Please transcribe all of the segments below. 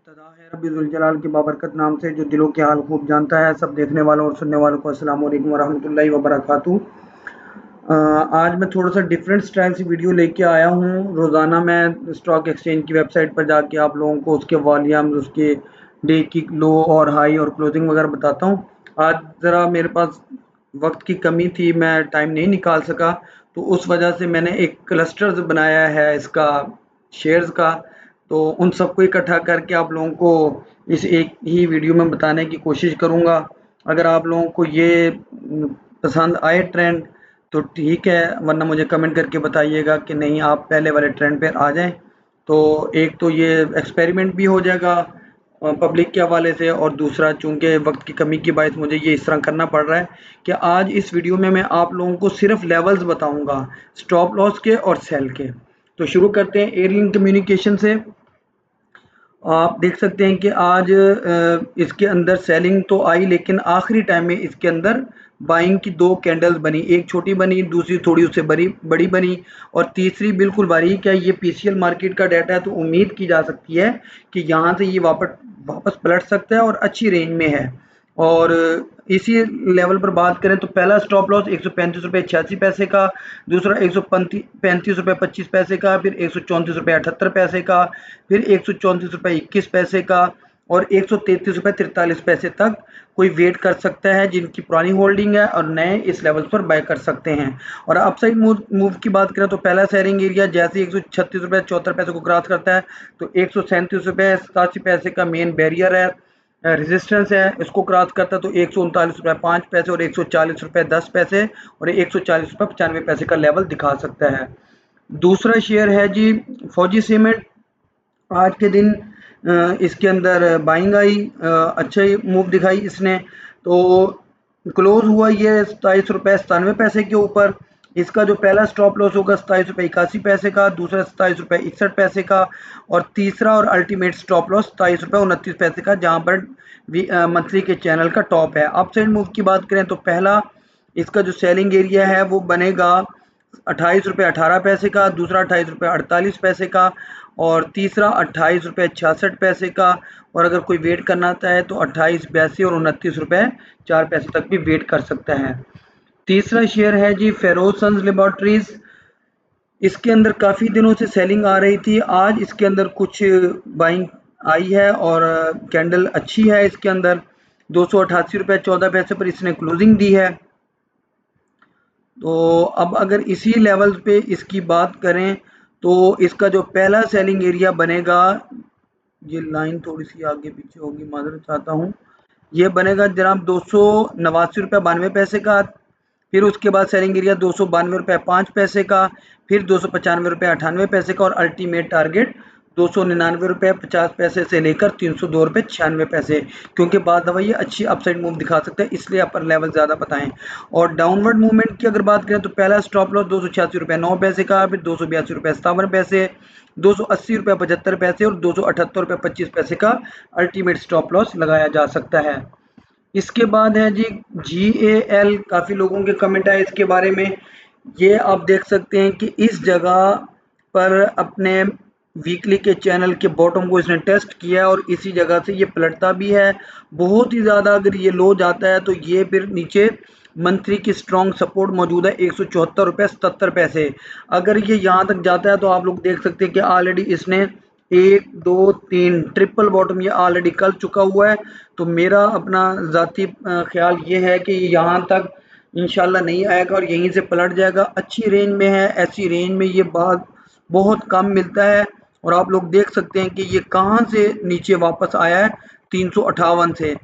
इब्तदा है रब्बी ज़ुल जलाल के बाबरकत नाम से जो दिलों के हाल खूब जानता है। सब देखने वालों और सुनने वालों को अस्सलाम वालेकुम वरहमतुल्लाहि वबरकातुहू। आज मैं थोड़ा सा डिफरेंट स्टाइल से वीडियो लेके आया हूँ। रोज़ाना मैं स्टॉक एक्सचेंज की वेबसाइट पर जाके आप लोगों को उसके वॉल्यूम्स, उसके डे की लो और हाई और क्लोजिंग वगैरह बताता हूँ। आज ज़रा मेरे पास वक्त की कमी थी, मैं टाइम नहीं निकाल सका, तो उस वजह से मैंने एक क्लस्टर्स बनाया है इसका, शेयर्स का। तो उन सबको इकट्ठा करके आप लोगों को इस एक ही वीडियो में बताने की कोशिश करूँगा। अगर आप लोगों को ये पसंद आए ट्रेंड तो ठीक है, वरना मुझे कमेंट करके बताइएगा कि नहीं आप पहले वाले ट्रेंड पर आ जाएं। तो एक तो ये एक्सपेरिमेंट भी हो जाएगा पब्लिक के हवाले से, और दूसरा चूंकि वक्त की कमी की बायस मुझे ये इस तरह करना पड़ रहा है कि आज इस वीडियो में मैं आप लोगों को सिर्फ लेवल्स बताऊंगा, स्टॉप लॉस के और सेल के। तो शुरू करते हैं एयरलिंक कम्युनिकेशन से। आप देख सकते हैं कि आज इसके अंदर सेलिंग तो आई, लेकिन आखिरी टाइम में इसके अंदर बाइंग की दो कैंडल्स बनी, एक छोटी बनी, दूसरी थोड़ी उससे बड़ी बनी, और तीसरी बिल्कुल बारीक है। ये पीसीएल मार्केट का डाटा है, तो उम्मीद की जा सकती है कि यहाँ से ये वापस पलट सकता है और अच्छी रेंज में है। और इसी लेवल पर बात करें तो पहला स्टॉप लॉस 135 रुपये 86 पैसे का, दूसरा 135 रुपये 25 पैसे का, फिर 134 रुपये 78 पैसे का, फिर 134 रुपये 21 पैसे का, और 133 रुपये 43 पैसे तक कोई वेट कर सकता है जिनकी पुरानी होल्डिंग है और नए इस लेवल पर बाय कर सकते हैं। और अपसाइड मूव की बात करें तो पहला सेलिंग एरिया जैसे 136 रुपये 74 पैसे को क्रॉस करता है तो 137 रुपये 87 पैसे का मेन बैरियर है, रेजिस्टेंस है, इसको क्रॉस करता है तो 139 रुपये 5 पैसे और 140 रुपये 10 पैसे और 140 रुपये 95 पैसे का लेवल दिखा सकता है। दूसरा शेयर है जी फौजी सीमेंट। आज के दिन इसके अंदर बाइंग आई, अच्छा ही मूव दिखाई इसने। तो क्लोज हुआ ये 27 रुपये 97 पैसे के ऊपर। इसका जो पहला स्टॉप लॉस होगा 27 रुपये 81 पैसे का, दूसरा 27 रुपये 61 पैसे का, और तीसरा और अल्टीमेट स्टॉप लॉस 27 रुपये 29 पैसे का, जहां पर मंथली के चैनल का टॉप है। अप साइड मूव की बात करें तो पहला इसका जो सेलिंग एरिया है वो बनेगा 28 रुपये 18 पैसे का, दूसरा 28 रुपये 48 पैसे का, और तीसरा 28 रुपये 66 पैसे का। और अगर कोई वेट करना चाहता है तो 28 82 और 29 रुपये 4 पैसे तक भी वेट कर सकता है। तीसरा शेयर है जी फेरोसन्स लेबोरेटरीज। इसके अंदर काफ़ी दिनों से सेलिंग आ रही थी, आज इसके अंदर कुछ बाइंग आई है और कैंडल अच्छी है। इसके अंदर 288 रुपये 14 पैसे पर इसने क्लोजिंग दी है। तो अब अगर इसी लेवल पे इसकी बात करें तो इसका जो पहला सेलिंग एरिया बनेगा, ये लाइन थोड़ी सी आगे पीछे होगी, माजरत चाहता हूँ, ये बनेगा जनाब 289 रुपये 92 पैसे का। फिर उसके बाद सेलिंग एरिया 292 रुपये 5 पैसे का, फिर 295 रुपये 98 पैसे का, और अल्टीमेट टारगेट 299 रुपये 50 पैसे से लेकर 302 रुपये 96 पैसे, क्योंकि बाद दफा ये अच्छी अपसाइड मूव दिखा सकता है, इसलिए अपर लेवल ज़्यादा बताएं। और डाउनवर्ड मूवमेंट की अगर बात करें तो पहला स्टॉप लॉस 286 रुपये 9 पैसे का, फिर 282 रुपये 57 पैसे, 280 रुपये 75 पैसे और 278 रुपये 25 पैसे का अल्टीमेट स्टॉप लॉस लगाया जा सकता है। इसके बाद है जी GAL। काफ़ी लोगों के कमेंट आए इसके बारे में। ये आप देख सकते हैं कि इस जगह पर अपने वीकली के चैनल के बॉटम को इसने टेस्ट किया है और इसी जगह से ये पलटता भी है बहुत ही ज़्यादा। अगर ये लो जाता है तो ये फिर नीचे मंथली की स्ट्रॉन्ग सपोर्ट मौजूद है 174 रुपये 77 पैसे। अगर ये यहाँ तक जाता है तो आप लोग देख सकते हैं कि ऑलरेडी इसने 1 2 3 ट्रिपल बॉटम ये ऑलरेडी कर चुका हुआ है। तो मेरा अपना ज़ाती ख्याल ये है कि यहाँ तक इंशाल्लाह नहीं आएगा और यहीं से पलट जाएगा। अच्छी रेंज में है, ऐसी रेंज में ये बहुत कम मिलता है। और आप लोग देख सकते हैं कि ये कहाँ से नीचे वापस आया है, 358 से।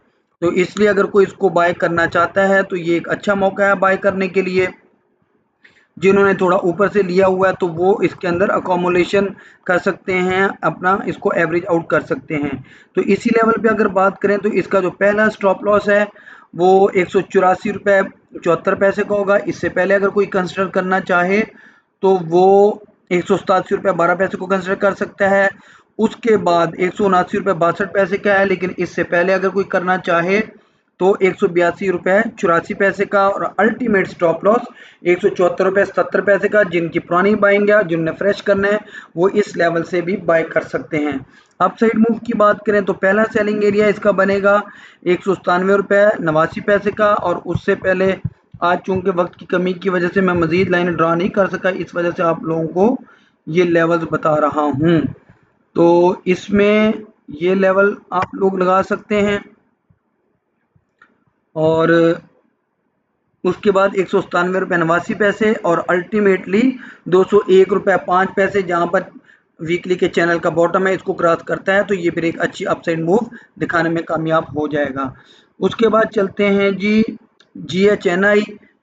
तो इसलिए अगर कोई इसको बाय करना चाहता है तो ये एक अच्छा मौका है बाय करने के लिए। जिन्होंने थोड़ा ऊपर से लिया हुआ है तो वो इसके अंदर अकोमोलेशन कर सकते हैं, अपना इसको एवरेज आउट कर सकते हैं। तो इसी लेवल पे अगर बात करें तो इसका जो पहला स्टॉप लॉस है वो 184 रुपये 74 पैसे का होगा। इससे पहले अगर कोई कंसिडर करना चाहे तो वो 187 रुपये 12 पैसे को कंसिडर कर सकता है। उसके बाद 179 रुपये 62 पैसे का है, लेकिन इससे पहले अगर कोई करना चाहे तो 182 रुपये 84 पैसे का, और अल्टीमेट स्टॉप लॉस 174 रुपये 70 पैसे का। जिनकी पुरानी बाइंग है, जिन्हें फ्रेश करना है, वो इस लेवल से भी बाय कर सकते हैं। अपसाइड मूव की बात करें तो पहला सेलिंग एरिया इसका बनेगा 197 रुपये 89 पैसे का, और उससे पहले आज चूंकि वक्त की कमी की वजह से मैं मजीद लाइन ड्रा नहीं कर सका, इस वजह से आप लोगों को ये लेवल्स बता रहा हूँ। तो इसमें ये लेवल आप लोग लगा सकते हैं, और उसके बाद 197 रुपये 89 पैसे, और अल्टीमेटली 201 रुपये 5 पैसे, जहाँ पर वीकली के चैनल का बॉटम है, इसको क्रॉस करता है तो ये फिर एक अच्छी अपसाइड मूव दिखाने में कामयाब हो जाएगा। उसके बाद चलते हैं जी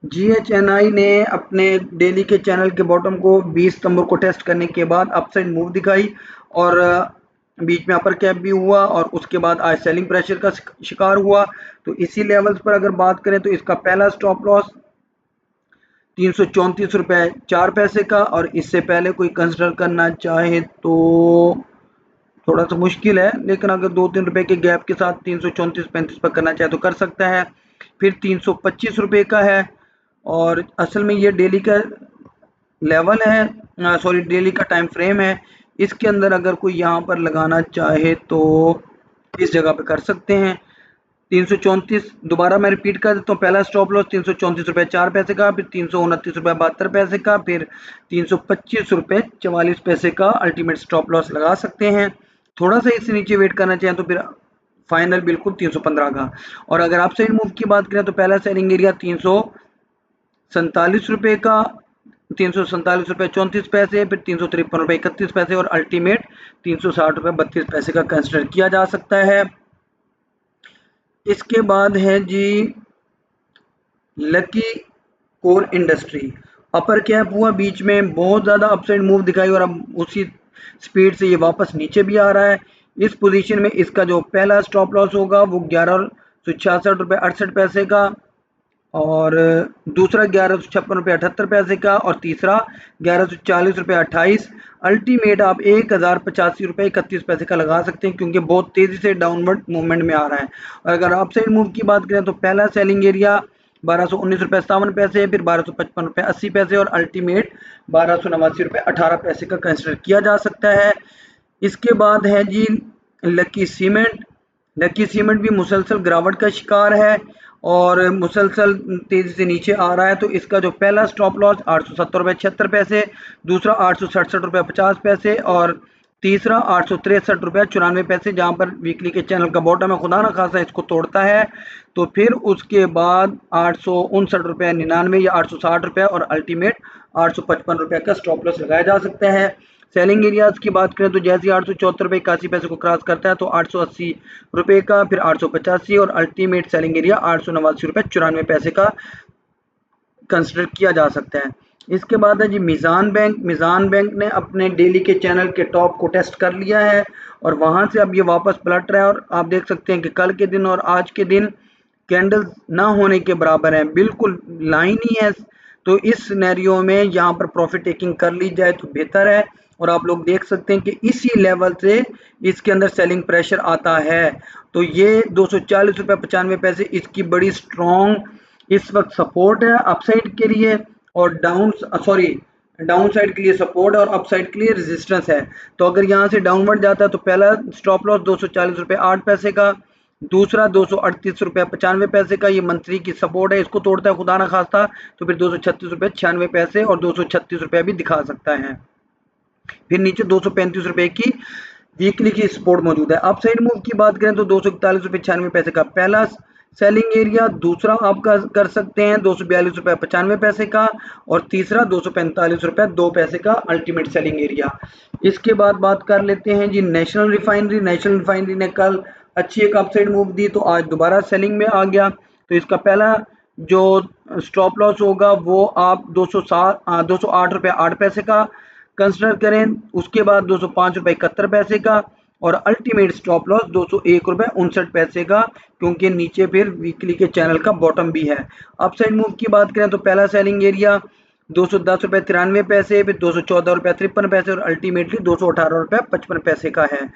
GHNI ने अपने डेली के चैनल के बॉटम को 20 सितंबर को टेस्ट करने के बाद अपसाइड मूव दिखाई, और बीच में अपर कैप भी हुआ, और उसके बाद आज सेलिंग प्रेशर का शिकार हुआ। तो इसी लेवल्स पर अगर बात करें तो इसका पहला स्टॉप लॉस 334 रुपये 4 पैसे का, और इससे पहले कोई कंसिडर करना चाहे तो थोड़ा सा मुश्किल है, लेकिन अगर 2-3 रुपए के गैप के साथ 334-35 पर करना चाहे तो कर सकता है। फिर 325 रुपये का है, और असल में ये डेली का लेवल है, सॉरी डेली का टाइम फ्रेम है। इसके अंदर अगर कोई यहाँ पर लगाना चाहे तो इस जगह पे कर सकते हैं। 334, दोबारा मैं रिपीट कर देता हूँ, पहला स्टॉप लॉस 334 रुपये 4 पैसे का, फिर 329 रुपये 72 पैसे का, फिर 325 रुपये 44 पैसे का अल्टीमेट स्टॉप लॉस लगा सकते हैं। थोड़ा सा इससे नीचे वेट करना चाहें तो फिर फाइनल बिल्कुल 315 का। और अगर आप साइड मूव की बात करें तो पहला सेलिंग एरिया 347 रुपये का, 347 रुपये 34 पैसे, फिर 353 रुपये 31 पैसे, और अल्टीमेट 360 रुपये 32 पैसे का कंसिडर किया जा सकता है। इसके बाद है जी Lucky Core industry, upper cap हुआ, बीच में बहुत ज़्यादा अपसाइड मूव दिखाई, और अब उसी स्पीड से ये वापस नीचे भी आ रहा है। इस पोजीशन में इसका जो पहला स्टॉप लॉस होगा वो 1166 रुपये 68 पैसे का, और दूसरा 1156 रुपये 78 पैसे का, और तीसरा 1140 रुपये 28। अल्टीमेट आप 1085 रुपये 31 पैसे का लगा सकते हैं, क्योंकि बहुत तेज़ी से डाउनवर्ड मूवमेंट में आ रहा है। और अगर अपसाइड मूव की बात करें तो पहला सेलिंग एरिया 1219 रुपये 57 पैसे, फिर 1255 रुपये 80 पैसे, और अल्टीमेट 1289 रुपये 18 पैसे का कंसिडर किया जा सकता है। इसके बाद है जी लकी सीमेंट। लकी सीमेंट भी मुसलसल गिरावट का शिकार है, और मुसलसल तेजी से नीचे आ रहा है। तो इसका जो पहला स्टॉप लॉस 870 रुपये 76 पैसे, दूसरा 867 रुपये 50 पैसे, और तीसरा 863 रुपये 94 पैसे, जहाँ पर वीकली के चैनल का बॉटम है, खुदा ना खासा इसको तोड़ता है तो फिर उसके बाद 859 रुपये 99 या 860 रुपये, और अल्टीमेट 855 रुपये का स्टॉप लॉस लगाया जा सकता है। सेलिंग एरियाज की बात करें तो जैसे 874 रुपये 81 पैसे को क्रॉस करता है तो 880 रुपये का, फिर 885, और अल्टीमेट सेलिंग एरिया 889 रुपये 94 पैसे का कंसिडर किया जा सकता है। इसके बाद है जी मीज़ान बैंक। मीज़ान बैंक ने अपने डेली के चैनल के टॉप को टेस्ट कर लिया है, और वहाँ से अब ये वापस पलट रहा है, और आप देख सकते हैं कि कल के दिन और आज के दिन कैंडल्स ना होने के बराबर हैं, बिल्कुल लाइन ही है। तो इस सिनेरियो में यहाँ पर प्रॉफिट टेकिंग कर ली जाए तो बेहतर है, और आप लोग देख सकते हैं कि इसी लेवल से इसके अंदर सेलिंग प्रेशर आता है। तो ये 240 रुपये 95 पैसे इसकी बड़ी स्ट्रॉन्ग इस वक्त सपोर्ट है अपसाइड के लिए, और डाउन साइड के लिए सपोर्ट और अपसाइड के लिए रेजिस्टेंस है। तो अगर यहाँ से डाउनवर्ड जाता है तो पहला स्टॉप लॉस 240 रुपये 8 पैसे का, दूसरा 238 रुपये 95 पैसे का, ये मंथली की सपोर्ट है, इसको तोड़ता है खुदा ना खास्ता तो फिर 236 रुपये 96 पैसे और 236 रुपये भी दिखा सकता है। फिर नीचे 235 रुपये की वीकली की सपोर्ट मौजूद है। अपसाइड मूव की बात करें तो 241 रुपये 96 पैसे का पहला सेलिंग एरिया, दूसरा आप कर सकते हैं 242 रुपये 95 पैसे का, और तीसरा 245 रुपये 2 पैसे का अल्टीमेट सेलिंग एरिया। इसके बाद बात कर लेते हैं जी नेशनल रिफाइनरी। नेशनल रिफाइनरी ने कल अच्छी एक अपसाइड मूव दी तो आज दोबारा सेलिंग में आ गया। तो इसका पहला जो स्टॉप लॉस होगा वो आप 208 रुपये 8 पैसे का कंसिडर करें, उसके बाद 205 रुपये 71 पैसे का, और अल्टीमेट स्टॉप लॉस 201 रुपये 59 पैसे का, क्योंकि नीचे फिर वीकली के चैनल का बॉटम भी है। अपसाइड मूव की बात करें तो पहला सेलिंग एरिया 210 रुपये 93 पैसे, फिर 214 रुपये 53 पैसे, और अल्टीमेटली 218 रुपये 55 पैसे का है।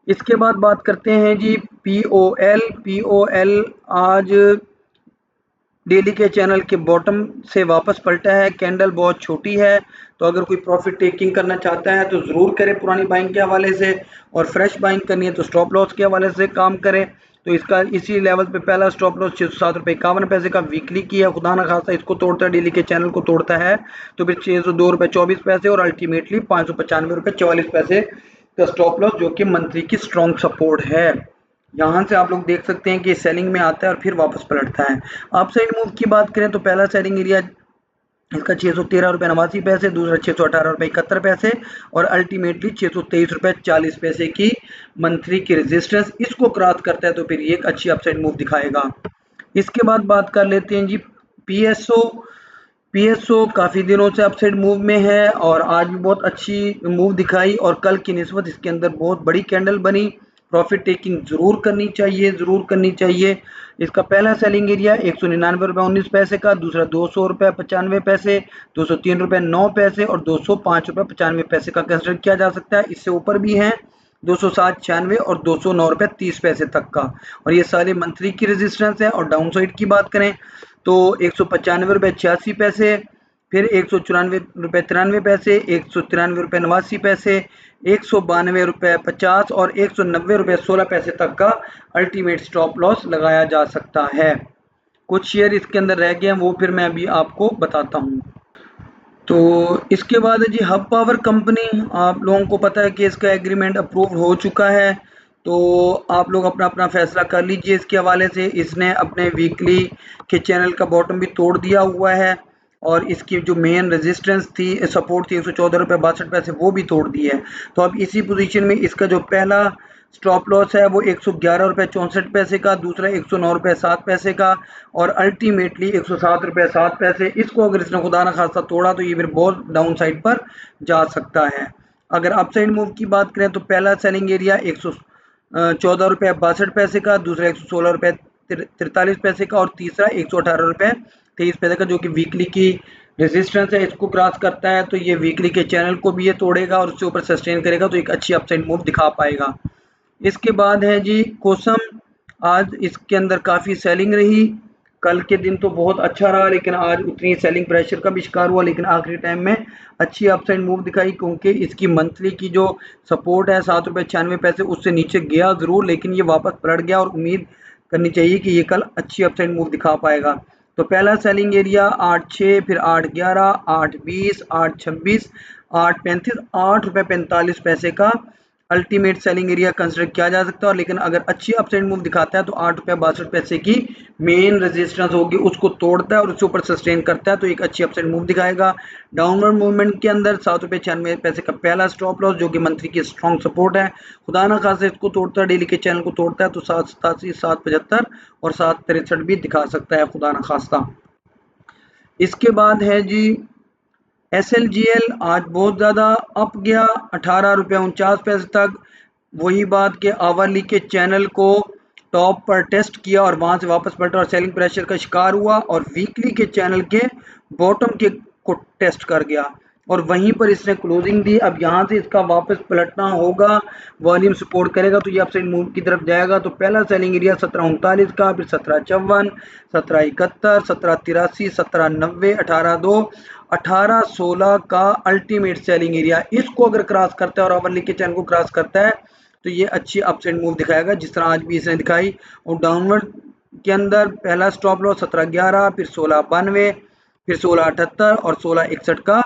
इसके बाद बात करते हैं जी पीओएल आज डेली के चैनल के बॉटम से वापस पलटा है। कैंडल बहुत छोटी है, तो अगर कोई प्रॉफिट टेकिंग करना चाहता है तो ज़रूर करे पुरानी बाइंग के हवाले से, और फ्रेश बाइंग करनी है तो स्टॉप लॉस के हवाले से काम करें। तो इसका इसी लेवल पे पहला स्टॉप लॉस 607 रुपये 51 पैसे का वीकली की है। खुदा ना खासा इसको तोड़ता है, डेली के चैनल को तोड़ता है तो फिर 602 रुपये 24 पैसे और अल्टीमेटली 595 रुपये 44 पैसे का स्टॉप लॉस, जो कि मंथली की स्ट्रॉन्ग सपोर्ट है। यहाँ से आप लोग देख सकते हैं कि सेलिंग में आता है और फिर वापस पलटता है। अप साइड मूव की बात करें तो पहला सेलिंग एरिया इसका 613 रुपये 89 पैसे, दूसरा 618 रुपये 71 पैसे और अल्टीमेटली 623 रुपये 40 पैसे की मंथली की रेजिस्टेंस इसको क्रॉस करता है तो फिर ये एक अच्छी अपसाइड मूव दिखाएगा। इसके बाद बात कर लेते हैं जी पीएसओ काफ़ी दिनों से अपसाइड मूव में है और आज भी बहुत अच्छी मूव दिखाई और कल की निस्बत इसके अंदर बहुत बड़ी कैंडल बनी। प्रॉफिट टेकिंग ज़रूर करनी चाहिए, ज़रूर करनी चाहिए। इसका पहला सेलिंग एरिया 199 रुपये 19 पैसे का, दूसरा 200 रुपये 95 पैसे, 203 रुपये 9 पैसे और 205 रुपये 95 पैसे का कंसिडर किया जा सकता है। इससे ऊपर भी हैं 207 96 और 209 रुपये 30 पैसे तक का, और ये सारे मंथली की रेजिस्टेंस है। और डाउन साइड की बात करें तो 195 रुपये 86 पैसे, फिर 194 रुपये 93 पैसे, 193 रुपये 89 पैसे, 192 रुपये 50 और 190 रुपये 16 पैसे तक का अल्टीमेट स्टॉप लॉस लगाया जा सकता है। कुछ शेयर इसके अंदर रह गए हैं, वो फिर मैं अभी आपको बताता हूँ। तो इसके बाद है जी हब पावर कंपनी। आप लोगों को पता है कि इसका एग्रीमेंट अप्रूव हो चुका है, तो आप लोग अपना अपना फैसला कर लीजिए इसके हवाले से। इसने अपने वीकली के चैनल का बॉटम भी तोड़ दिया हुआ है और इसकी जो मेन रेजिस्टेंस थी, सपोर्ट थी 114 रुपये 62 पैसे, वो भी तोड़ दी है। तो अब इसी पोजीशन में इसका जो पहला स्टॉप लॉस है वो 111 रुपये 64 पैसे का, दूसरा 109 रुपये 7 पैसे का और अल्टीमेटली 107 रुपये 7 पैसे। इसको अगर इसने खुदा ना खासा तोड़ा तो ये फिर बहुत डाउन साइड पर जा सकता है। अगर अप साइड मूव की बात करें तो पहला सेलिंग एरिया 114 रुपये 62 पैसे का, दूसरा 116 रुपये 43 पैसे का और तीसरा 118 रुपये 23 पैसे का, जो कि वीकली की रेजिस्टेंस है, इसको क्रॉस करता है तो ये वीकली के चैनल को भी ये तोड़ेगा और उसके ऊपर सस्टेन करेगा, तो एक अच्छी अपसाइड मूव दिखा पाएगा। इसके बाद है जी कोसम। आज इसके अंदर काफ़ी सेलिंग रही। कल के दिन तो बहुत अच्छा रहा, लेकिन आज उतनी सेलिंग प्रेशर का भी शिकार हुआ, लेकिन आखिरी टाइम में अच्छी अपसाइड मूव दिखाई, क्योंकि इसकी मंथली की जो सपोर्ट है 7 रुपये 96 पैसे, उससे नीचे गया ज़रूर, लेकिन ये वापस पलट गया और उम्मीद करनी चाहिए कि ये कल अच्छी अपसाइड मूव दिखा पाएगा। तो पहला सेलिंग एरिया 8.6, फिर 8.11, 8.20, 8.26, 8.35, 8 रुपये 45 पैसे का अल्टीमेट सेलिंग एरिया कंसिडर किया जा सकता है। लेकिन अगर अच्छी अपसाइड मूव दिखाता है तो 8 रुपये 62 पैसे की मेन रेजिस्टेंस होगी, उसको तोड़ता है और उसके ऊपर सस्टेन करता है तो एक अच्छी अपसाइड मूव दिखाएगा। डाउनवर्ड मूवमेंट के अंदर 7 रुपये 96 पैसे का पहला स्टॉप लॉस, जो कि मंथली की स्ट्रॉन्ग सपोर्ट है। खुदा ना खासा इसको तोड़ता है, डेली के चैनल को तोड़ता है तो 787, 775 और 763 भी दिखा सकता है, खुदा ना खास्ता। इसके बाद है जी SLGL। आज बहुत ज़्यादा अप गया 18 रुपये 49 पैसे तक। वही बात कि आवरली के चैनल को टॉप पर टेस्ट किया और वहाँ से वापस पलटा और सेलिंग प्रेशर का शिकार हुआ और वीकली के चैनल के बॉटम के को टेस्ट कर गया और वहीं पर इसने क्लोजिंग दी। अब यहाँ से इसका वापस पलटना होगा, वॉल्यूम सपोर्ट करेगा तो ये अपसाइड मूव की तरफ जाएगा। तो पहला सेलिंग एरिया 1739 का, फिर 1754, 1771, 1783, 1790, 18.2, 18.16 का अल्टीमेट सेलिंग एरिया। इसको अगर क्रॉस करता है और आवरली के चैनल को क्रॉस करता है तो ये अच्छी अपसाइड मूव दिखाएगा, जिस तरह आज भी इसने दिखाई। और डाउनवर्ड के अंदर पहला स्टॉप लॉस 17.11, फिर 16.92, फिर 16.78 और 16.61 का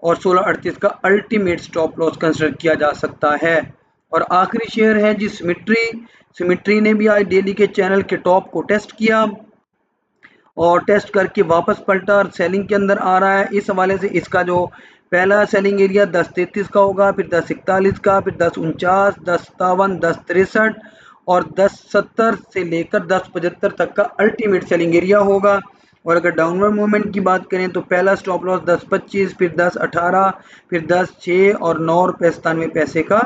और 16.38 का अल्टीमेट स्टॉप लॉस कंसिडर किया जा सकता है। और आखिरी शेयर है जी सिमिट्री ने भी आज डेली के चैनल के टॉप को टेस्ट किया और टेस्ट करके वापस पलटा और सेलिंग के अंदर आ रहा है। इस हवाले से इसका जो पहला सेलिंग एरिया 10.33 का होगा, फिर 10.41 का, फिर 10.49, 10.57, 10.63 और 10.70 से लेकर 10.75 तक का अल्टीमेट सेलिंग एरिया होगा। और अगर डाउनवर्ड मूवमेंट की बात करें तो पहला स्टॉप लॉस 10.25, फिर 10.18, फिर 10.6 और 9 रुपये 97 पैसे का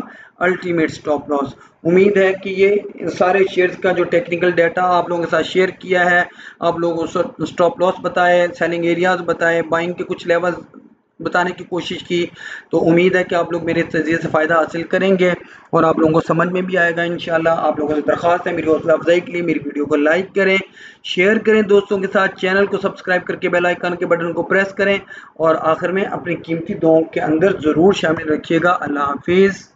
अल्टीमेट स्टॉप लॉस। उम्मीद है कि ये सारे शेयर्स का जो टेक्निकल डाटा आप लोगों के साथ शेयर किया है, आप लोगों को स्टॉप लॉस बताए, सेलिंग एरियाज बताए, बाइंग के कुछ लेवल्स बताने की कोशिश की। तो उम्मीद है कि आप लोग मेरे तज़िये से फ़ायदा हासिल करेंगे और आप लोगों को समझ में भी आएगा इंशाल्लाह। आप लोगों से दरख्वास्त है मेरी हौसला अफजाई के लिए मेरी वीडियो को लाइक करें, शेयर करें दोस्तों के साथ, चैनल को सब्सक्राइब करके बेल आइकन के बटन को प्रेस करें और आखिर में अपनी कीमती दुआओं के अंदर ज़रूर शामिल रखिएगा। अल्लाह हाफिज़।